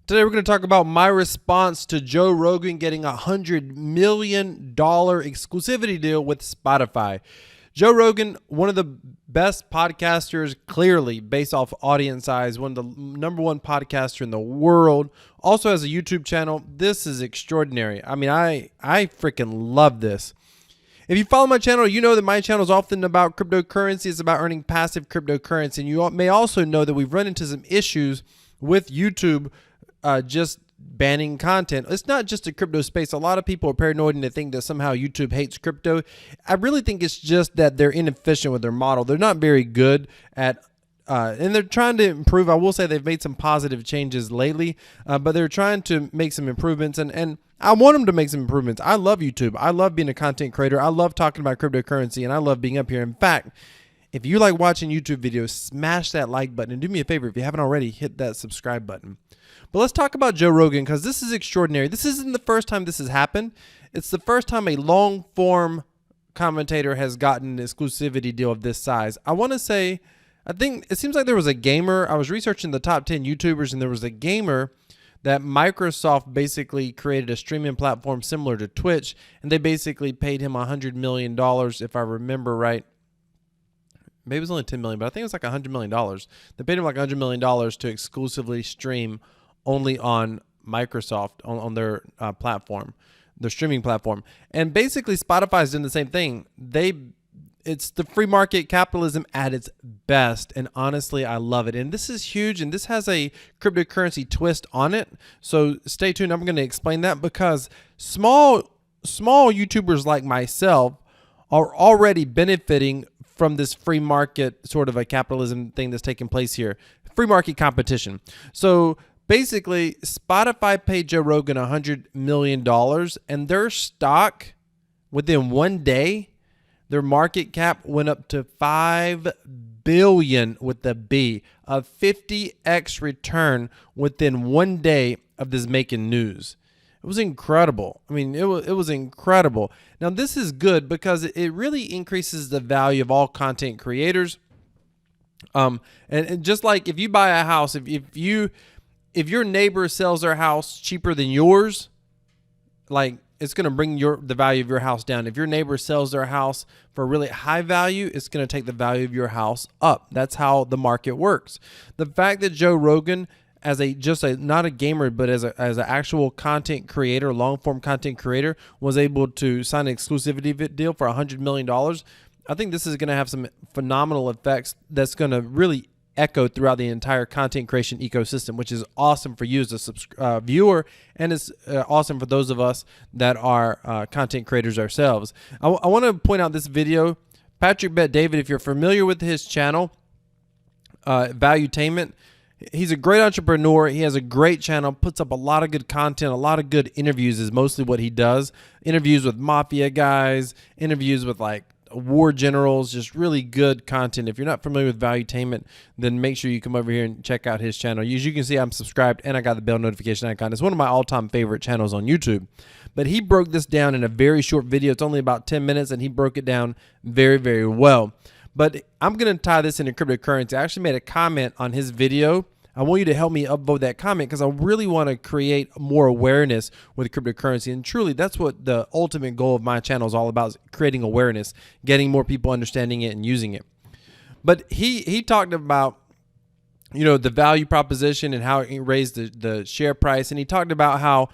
Today we're going to talk about my response to Joe Rogan getting a $100 million exclusivity deal with Spotify. Joe Rogan, one of the best podcasters, clearly based off audience size, one of the number one podcaster in the world. Also has a YouTube channel. This is extraordinary. I mean, I freaking love this. If you follow my channel, you know that my channel is often about cryptocurrency. It's about earning passive cryptocurrency. And you may also know that we've run into some issues with YouTube just banning content. It's not just a crypto space. A lot of people are paranoid and they think that somehow YouTube hates crypto. I really think it's just that they're inefficient with their model. They're not very good at and they're trying to improve. I will say they've made some positive changes lately, but they're trying to make some improvements, and I want them to make some improvements. I love YouTube. I love being a content creator. I love talking about cryptocurrency, and I love being up here. In fact, if you like watching YouTube videos, smash that like button, and do me a favor, if you haven't already, hit that subscribe button. But let's talk about Joe Rogan, because this is extraordinary. This isn't the first time this has happened. It's the first time a long form commentator has gotten an exclusivity deal of this size. I want to say, I think it seems like there was a gamer. I was researching the top 10 YouTubers, and there was a gamer that Microsoft basically created a streaming platform similar to Twitch, and they basically paid him $100 million, if I remember right. Maybe it was only $10 million, but I think it was like $100 million. They paid him like $100 million to exclusively stream only on Microsoft, on their platform, their streaming platform. And basically Spotify's doing the same thing. It's the free market capitalism at its best, and honestly, I love it. And this is huge, and this has a cryptocurrency twist on it. So stay tuned. I'm going to explain that, because small YouTubers like myself are already benefiting from this free market sort of a capitalism thing that's taking place here. Free market competition. So basically, Spotify paid Joe Rogan $100 million, and their stock, within one day, their market cap went up to $5 billion with a B, a 50x return within one day of this making news. It was incredible. I mean, it was incredible. Now, this is good because it really increases the value of all content creators. And just like if you buy a house, if your neighbor sells their house cheaper than yours, like, it's going to bring the value of your house down. If your neighbor sells their house for a really high value, it's going to take the value of your house up. That's how the market works. The fact that Joe Rogan, as not a gamer, but as an actual content creator, long form content creator, was able to sign an exclusivity deal for $100 million, I think this is going to have some phenomenal effects that's going to really echo throughout the entire content creation ecosystem, which is awesome for you as a viewer, and it's awesome for those of us that are content creators ourselves. I want to point out this video. Patrick Bet David, if you're familiar with his channel, Valutainment, he's a great entrepreneur. He has a great channel, puts up a lot of good content, a lot of good interviews is mostly what he does. Interviews with mafia guys, interviews with like war generals, just really good content. If you're not familiar with Valutainment, then make sure you come over here and check out his channel. As you can see, I'm subscribed and I got the bell notification icon. It's one of my all-time favorite channels on YouTube. But he broke this down in a very short video. It's only about 10 minutes, and he broke it down very, very well. But I'm going to tie this into cryptocurrency. I actually made a comment on his video. I want you to help me upvote that comment, because I really want to create more awareness with cryptocurrency. And truly, that's what the ultimate goal of my channel is all about, is creating awareness, getting more people understanding it and using it. But he talked about, the value proposition and how it raised the share price. And he talked about how,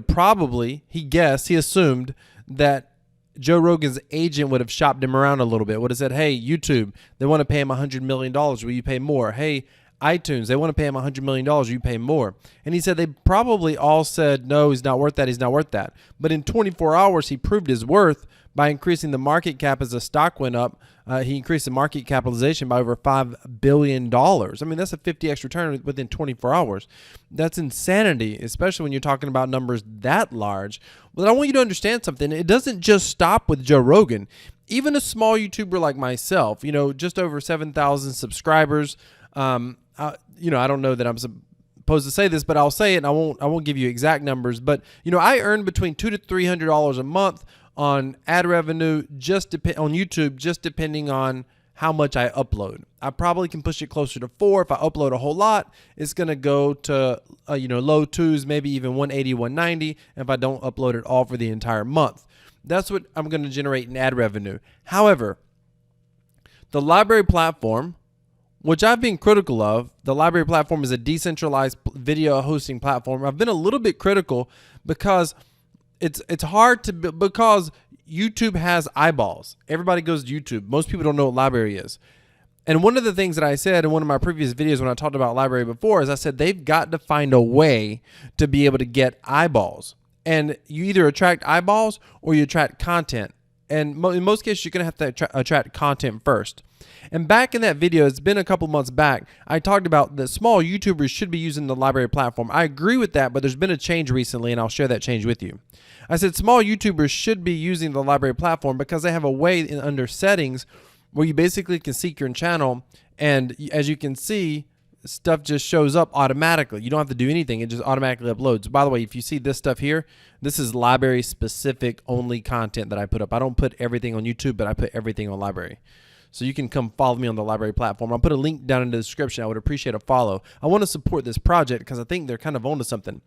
probably he assumed that Joe Rogan's agent would have shopped him around a little bit, would have said, hey, YouTube, they want to pay him $100 million. Will you pay more? Hey, iTunes, they want to pay him $100 million, you pay more. And he said they probably all said, no, he's not worth that, he's not worth that. But in 24 hours, he proved his worth by increasing the market cap as the stock went up. He increased the market capitalization by over $5 billion. I mean, that's a 50x return within 24 hours. That's insanity, especially when you're talking about numbers that large. But I want you to understand something. It doesn't just stop with Joe Rogan. Even a small YouTuber like myself, just over 7,000 subscribers, I don't know that I'm supposed to say this, but I'll say it, and I won't give you exact numbers, but I earn between $200 to $300 a month on ad revenue on YouTube, just depending on how much I upload. I probably can push it closer to 4. If I upload a whole lot, it's going to go to low 2s, maybe even 180, 190 if I don't upload it all for the entire month. That's what I'm going to generate in ad revenue. However, the LBRY platform, which I've been critical of, the LBRY platform is a decentralized video hosting platform. I've been a little bit critical because it's hard to, because YouTube has eyeballs. Everybody goes to YouTube. Most people don't know what LBRY is. And one of the things that I said in one of my previous videos when I talked about LBRY before is I said they've got to find a way to be able to get eyeballs. And you either attract eyeballs or you attract content. And in most cases, you're going to have to attract content first. And back in that video, it's been a couple months back, I talked about that small YouTubers should be using the LBRY platform. I agree with that, but there's been a change recently, and I'll share that change with you. I said small YouTubers should be using the LBRY platform because they have a way under settings where you basically can seek your channel, and as you can see, stuff just shows up automatically. You don't have to do anything. It just automatically uploads. By the way, if you see this stuff here, this is LBRY specific only content that I put up. I don't put everything on YouTube, but I put everything on LBRY. So you can come follow me on the LBRY platform. I'll put a link down in the description. I would appreciate a follow. I want to support this project because I think they're kind of onto something.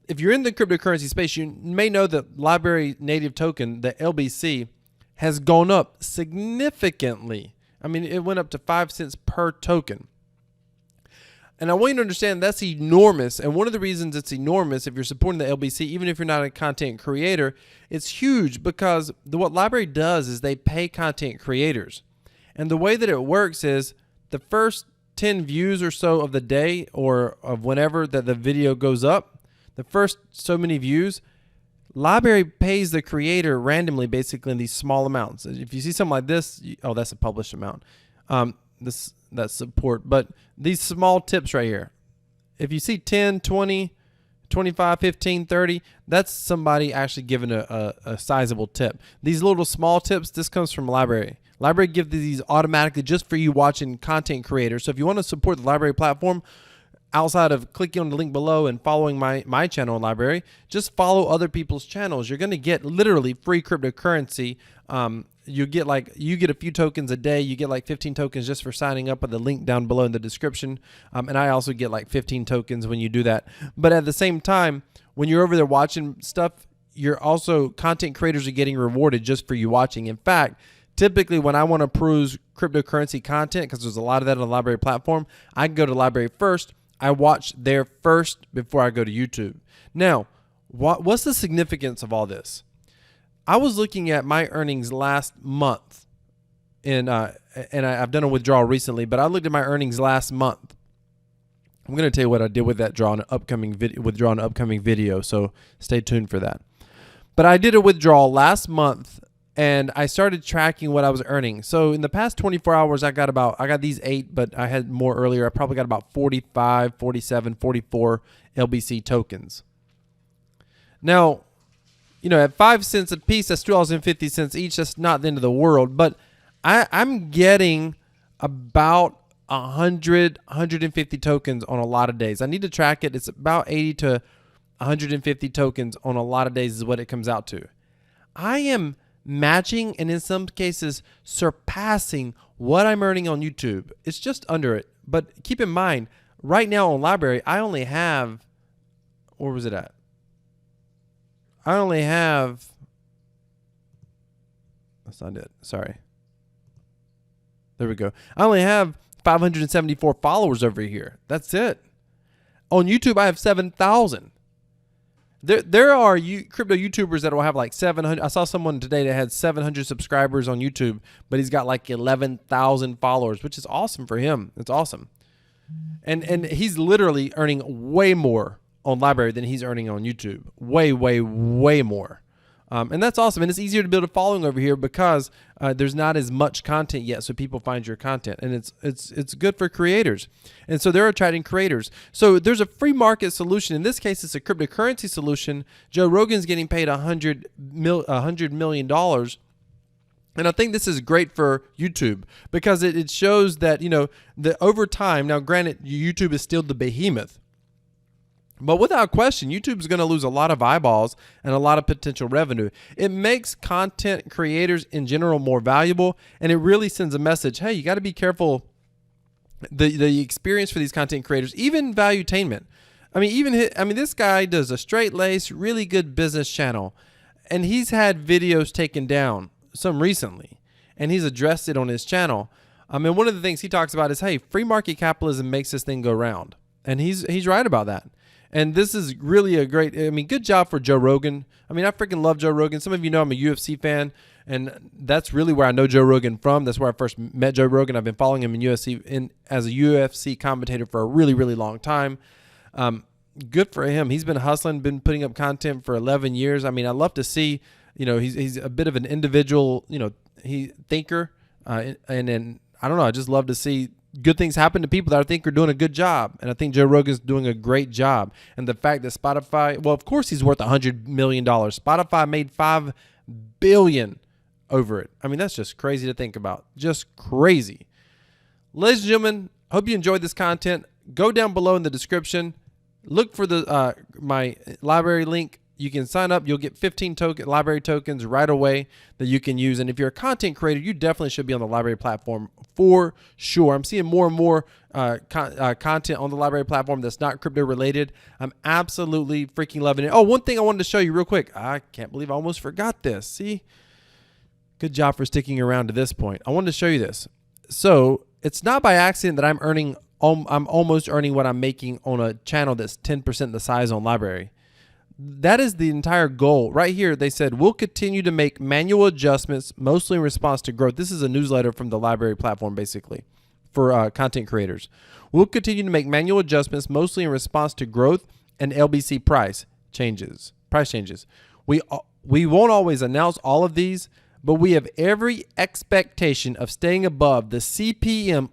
If you're in the cryptocurrency space, you may know that LBRY native token, the LBC, has gone up significantly. I mean, it went up to 5 cents per token. And I want you to understand that's enormous. And one of the reasons it's enormous, if you're supporting the LBC, even if you're not a content creator, it's huge because what LBRY does is they pay content creators. And the way that it works is the first 10 views or so of the day or of whenever that the video goes up, the first so many views, LBRY pays the creator randomly, basically in these small amounts. If you see something like this, oh, that's a published amount. That's support. But these small tips right here, if you see 10, 20, 25, 15, 30, that's somebody actually giving a sizable tip. These little small tips, this comes from LBRY. LBRY gives these automatically just for you watching content creators. So if you want to support the LBRY platform, outside of clicking on the link below and following my channel on LBRY, just follow other people's channels. You're going to get literally free cryptocurrency. You get a few tokens a day. You get like 15 tokens just for signing up with the link down below in the description. And I also get like 15 tokens when you do that. But at the same time, when you're over there watching stuff, you're also, content creators are getting rewarded just for you watching. In fact, typically when I want to peruse cryptocurrency content, because there's a lot of that on the LBRY platform, I can go to LBRY first. I watch there first before I go to YouTube. Now, what's the significance of all this? I was looking at my earnings last month, and I've done a withdrawal recently, but I looked at my earnings last month. I'm going to tell you what I did with that withdraw in an upcoming video, so stay tuned for that. But I did a withdrawal last month, and I started tracking what I was earning. So in the past 24 hours, I got these 8, but I had more earlier. I probably got about 45, 47, 44 LBC tokens. Now, at 5 cents a piece, that's $2.50 each. That's not the end of the world, but I'm getting about 100, 150 tokens on a lot of days. I need to track it. It's about 80 to 150 tokens on a lot of days is what it comes out to. I am matching and in some cases surpassing what I'm earning on YouTube. It's just under it. But keep in mind, right now on LBRY, I only have, where was it at? I only have, that's not it, sorry. There we go. I only have 574 followers over here. That's it. On YouTube, I have 7,000. There are crypto YouTubers that will have like 700. I saw someone today that had 700 subscribers on YouTube, but he's got like 11,000 followers, which is awesome for him. It's awesome. And he's literally earning way more on LBRY than he's earning on YouTube. Way, way, way more. And that's awesome. And it's easier to build a following over here because there's not as much content yet, so people find your content. And it's good for creators. And so they're attracting creators. So there's a free market solution. In this case, it's a cryptocurrency solution. Joe Rogan's getting paid $100 million. And I think this is great for YouTube because it shows that, that over time, now granted, YouTube is still the behemoth, But without question, YouTube's going to lose a lot of eyeballs and a lot of potential revenue. It makes content creators in general more valuable, and it really sends a message, hey, you got to be careful. The experience for these content creators, even Valutainment. This guy does a straight-laced, really good business channel, and he's had videos taken down, some recently, and he's addressed it on his channel. One of the things he talks about is, hey, free market capitalism makes this thing go round, and he's right about that. And this is really a great, good job for Joe Rogan. I freaking love Joe Rogan. Some of you know I'm a UFC fan, and that's really where I know Joe Rogan from. That's where I first met Joe Rogan. I've been following him as a UFC commentator for a really, really long time. Good for him. He's been hustling, been putting up content for 11 years. I love to see, he's a bit of an individual, thinker. And then, I don't know, I just love to see good things happen to people that I think are doing a good job. And I think Joe Rogan's doing a great job. And the fact that Spotify, well, of course he's worth $100 million. Spotify made $5 billion over it. That's just crazy to think about. Just crazy. Ladies and gentlemen, hope you enjoyed this content. Go down below in the description. Look for the my LBRY link. You can sign up. You'll get 15 LBRY tokens right away that you can use. And if you're a content creator, you definitely should be on the LBRY platform for sure. I'm seeing more and more content on the LBRY platform that's not crypto related. I'm absolutely freaking loving it. Oh, one thing I wanted to show you real quick. I can't believe I almost forgot this. See? Good job for sticking around to this point. I wanted to show you this. So it's not by accident that I'm almost earning what I'm making on a channel that's 10% the size on LBRY. That is the entire goal. Right here, they said, we'll continue to make manual adjustments, mostly in response to growth. This is a newsletter from the LBRY platform, basically, for content creators. We'll continue to make manual adjustments, mostly in response to growth and LBC price changes. We won't always announce all of these, but we have every expectation of staying above the CPM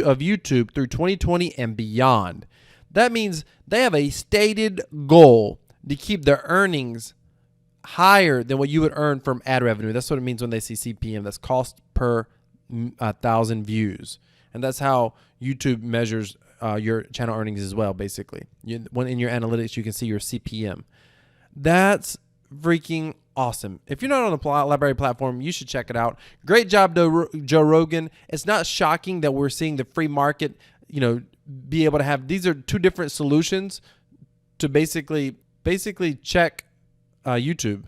of YouTube through 2020 and beyond. That means they have a stated goal to keep their earnings higher than what you would earn from ad revenue. That's what it means when they see CPM. That's cost per 1,000 views. And that's how YouTube measures your channel earnings as well, basically. When in your analytics, you can see your CPM. That's freaking awesome. If you're not on the LBRY platform, you should check it out. Great job, Joe Rogan. It's not shocking that we're seeing the free market, be able to have, these are two different solutions to basically check YouTube,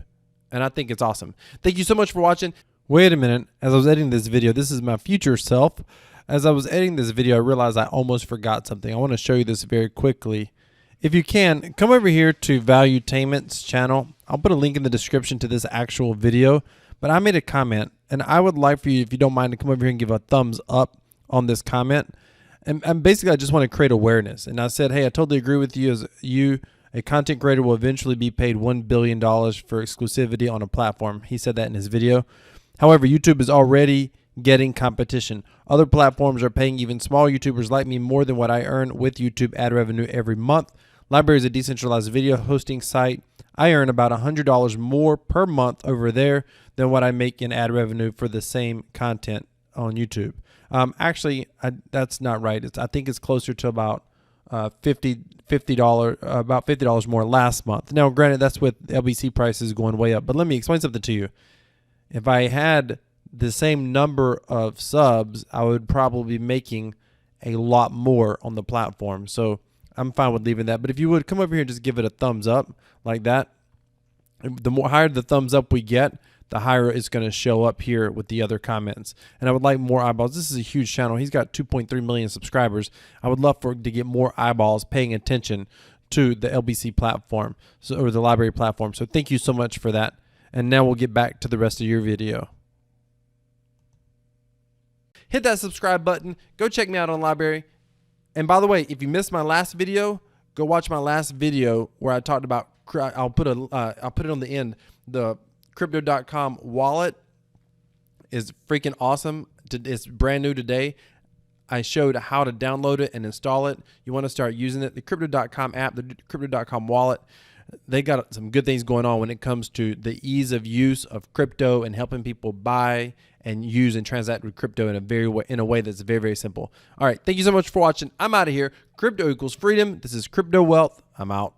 and I think it's awesome. Thank you so much for watching. Wait a minute. As I was editing this video, this is my future self. As I was editing this video, I realized I almost forgot something. I want to show you this very quickly. If you can, come over here to Valutainment's channel. I'll put a link in the description to this actual video, but I made a comment, and I would like for you, if you don't mind, to come over here and give a thumbs up on this comment. And basically, I just want to create awareness. And I said, hey, I totally agree with you. A content creator will eventually be paid $1 billion for exclusivity on a platform. He said that in his video. However, YouTube is already getting competition. Other platforms are paying even small YouTubers like me more than what I earn with YouTube ad revenue every month. LBRY is a decentralized video hosting site. I earn about $100 more per month over there than what I make in ad revenue for the same content on YouTube. Actually, that's not right. I think it's closer to about $50 more last month. Now, granted, that's with LBC prices going way up. But let me explain something to you. If I had the same number of subs, I would probably be making a lot more on the platform. So I'm fine with leaving that. But if you would come over here and just give it a thumbs up like that, the more higher the thumbs up we get, the higher it's going to show up here with the other comments. And I would like more eyeballs. This is a huge channel. He's got 2.3 million subscribers. I would love to get more eyeballs paying attention to the LBC platform, or the LBRY platform. So thank you so much for that. And now we'll get back to the rest of your video. Hit that subscribe button. Go check me out on LBRY. And by the way, if you missed my last video, go watch my last video where I talked about, I'll put it on the end. The Crypto.com wallet is freaking awesome. It's brand new today. I showed how to download it and install it. You want to start using it. The Crypto.com app, the Crypto.com wallet, they got some good things going on when it comes to the ease of use of crypto and helping people buy and use and transact with crypto in a way that's very, very simple. All right. Thank you so much for watching. I'm out of here. Crypto equals freedom. This is Crypto Wealth. I'm out.